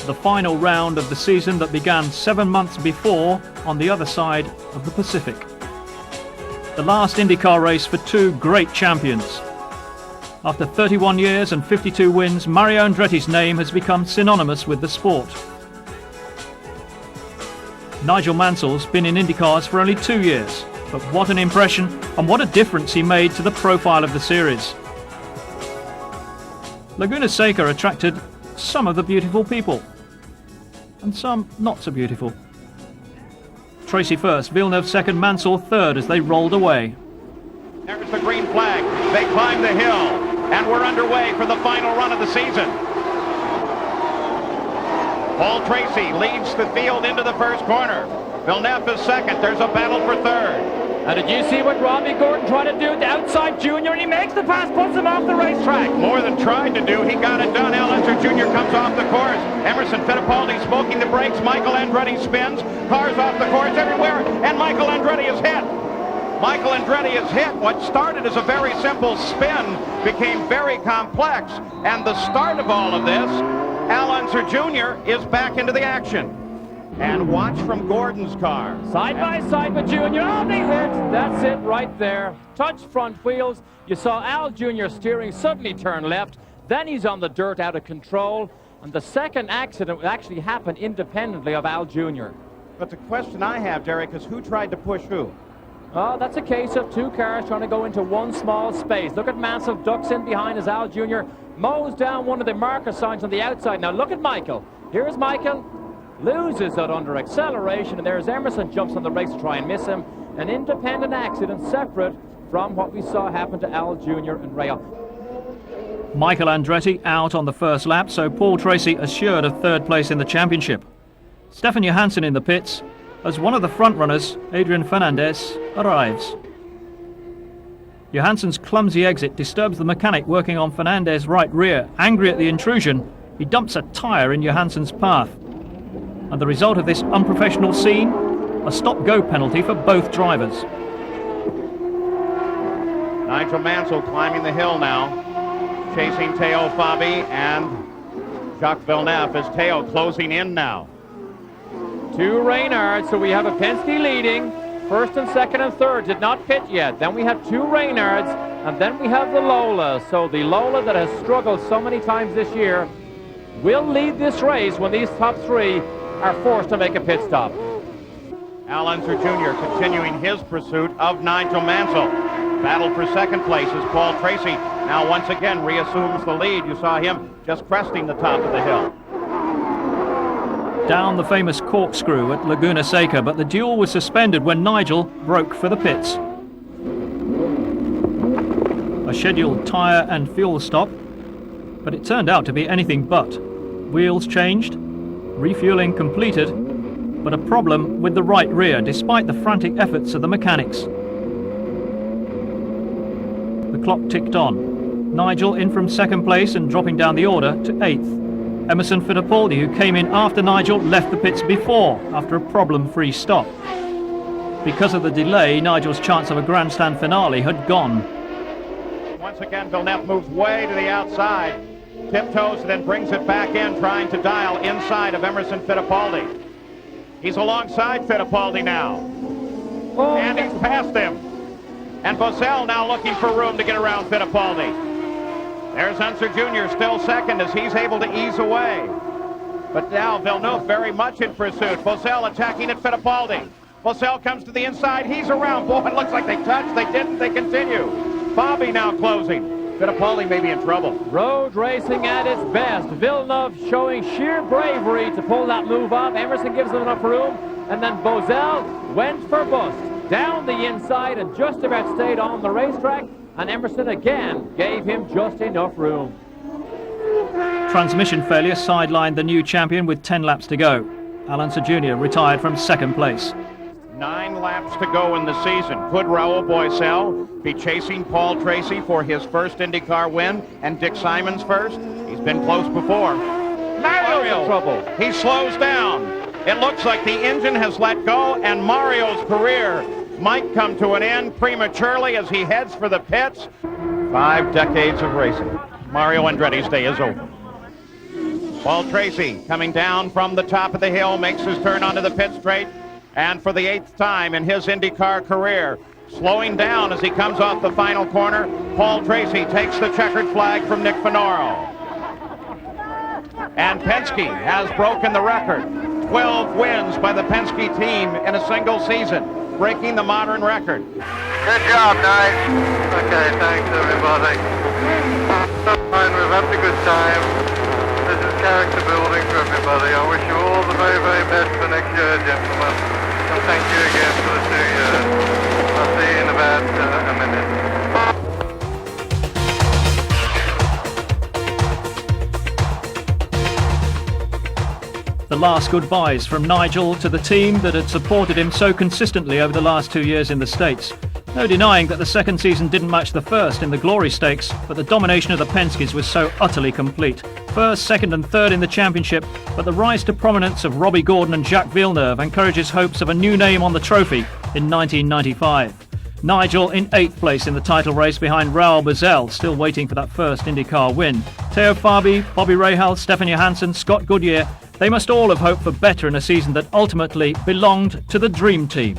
the final round of the season that began 7 months before on the other side of the Pacific. The last IndyCar race for two great champions. After 31 years and 52 wins, Mario Andretti's name has become synonymous with the sport. Nigel Mansell's been in IndyCars for only 2 years, but what an impression and what a difference he made to the profile of the series. Laguna Seca attracted some of the beautiful people, and some not so beautiful. Tracy first, Villeneuve second, Mansell third as they rolled away. There's the green flag. They climb the hill, and we're underway for the final run of the season. Paul Tracy leads the field into the first corner. Villeneuve is second. There's a battle for third. And did you see what Robby Gordon tried to do to outside Junior? And he makes the pass, puts him off the racetrack. More than tried to do, he got it done. Unser Jr. comes off the course. Emerson Fittipaldi smoking the brakes. Michael Andretti spins. Cars off the course everywhere, and Michael Andretti is hit. Michael Andretti is hit. What started as a very simple spin became very complex. And the start of all of this, Unser Jr. is back into the action. And watch from Gordon's car. Side by side with Junior. Oh, they hit. That's it right there. Touch front wheels. You saw Al Jr. steering, suddenly turn left. Then he's on the dirt out of control. And the second accident actually happened independently of Al Jr. But the question I have, Derek, is who tried to push who? Oh, that's a case of two cars trying to go into one small space. Look at Mansell ducks in behind as Al Jr. mows down one of the marker signs on the outside. Now look at Michael. Here's Michael. Loses it under acceleration, and there's Emerson jumps on the brakes to try and miss him. An independent accident separate from what we saw happen to Al Jr. and Rahal. Michael Andretti out on the first lap, so Paul Tracy assured of third place in the championship. Stefan Johansson in the pits as one of the front runners, Adrian Fernandez, arrives. Johansson's clumsy exit disturbs the mechanic working on Fernandez's right rear. Angry at the intrusion, he dumps a tyre in Johansson's path. And the result of this unprofessional scene, a stop-go penalty for both drivers. Nigel Mansell climbing the hill now, chasing Teo Fabi and Jacques Villeneuve as Teo closing in now. Two Reynards, so we have a Penske leading. First and second and third did not pit yet. Then we have two Reynards, and then we have the Lola. So the Lola that has struggled so many times this year will lead this race when these top three are forced to make a pit stop. Al Unser Jr. continuing his pursuit of Nigel Mansell. Battle for second place as Paul Tracy now once again reassumes the lead. You saw him just cresting the top of the hill. Down the famous Corkscrew at Laguna Seca, but the duel was suspended when Nigel broke for the pits. A scheduled tyre and fuel stop, but it turned out to be anything but. Wheels changed, refueling completed, but a problem with the right rear despite the frantic efforts of the mechanics. The clock ticked on. Nigel in from second place and dropping down the order to 8th. Emerson Fittipaldi, who came in after Nigel, left the pits before after a problem-free stop. Because of the delay, Nigel's chance of a grandstand finale had gone. Once again, Villeneuve moves way to the outside. Tiptoes, then brings it back in, trying to dial inside of Emerson Fittipaldi. He's alongside Fittipaldi now. And he's past him. And Boesel now looking for room to get around Fittipaldi. There's Unser Jr. still second as he's able to ease away. But now Villeneuve very much in pursuit. Boesel attacking at Fittipaldi. Boesel comes to the inside. He's around. Boy, it looks like they touched. They didn't. They continue. Bobby now closing. Fittipaldi may be in trouble. Road racing at its best. Villeneuve showing sheer bravery to pull that move off. Emerson gives them enough room. And then Boesel went for bust. Down the inside and just about stayed on the racetrack. And Emerson again gave him just enough room. Transmission failure sidelined the new champion with 10 laps to go. Unser Jr. retired from second place. 9 laps to go in the season. Could Raul Boesel be chasing Paul Tracy for his first IndyCar win and Dick Simon's first? He's been close before. Mario! Trouble. He slows down. It looks like the engine has let go and Mario's career might come to an end prematurely as he heads for the pits. 5 decades of racing. Mario Andretti's day is over. Paul Tracy coming down from the top of the hill, makes his turn onto the pit straight, and for the 8th time in his IndyCar career, slowing down as he comes off the final corner, Paul Tracy takes the checkered flag from Nick Fornoro. And Penske has broken the record. 12 wins by the Penske team in a single season, breaking the modern record. Good job, Nige. Okay, thanks everybody. Fine, we've had a good time. This is character building for everybody. I wish you all the very, very best for next year, gentlemen. And thank you again for the 2 years. I'll see you in about a minute. The last goodbyes from Nigel to the team that had supported him so consistently over the last 2 years in the States. No denying that the second season didn't match the first in the Glory Stakes, but the domination of the Penskes was so utterly complete. First, second and third in the championship, but the rise to prominence of Robby Gordon and Jacques Villeneuve encourages hopes of a new name on the trophy in 1995. Nigel in 8th place in the title race behind Raul Boesel, still waiting for that first IndyCar win. Teo Fabi, Bobby Rahal, Stefan Johansson, Scott Goodyear, they must all have hoped for better in a season that ultimately belonged to the Dream Team.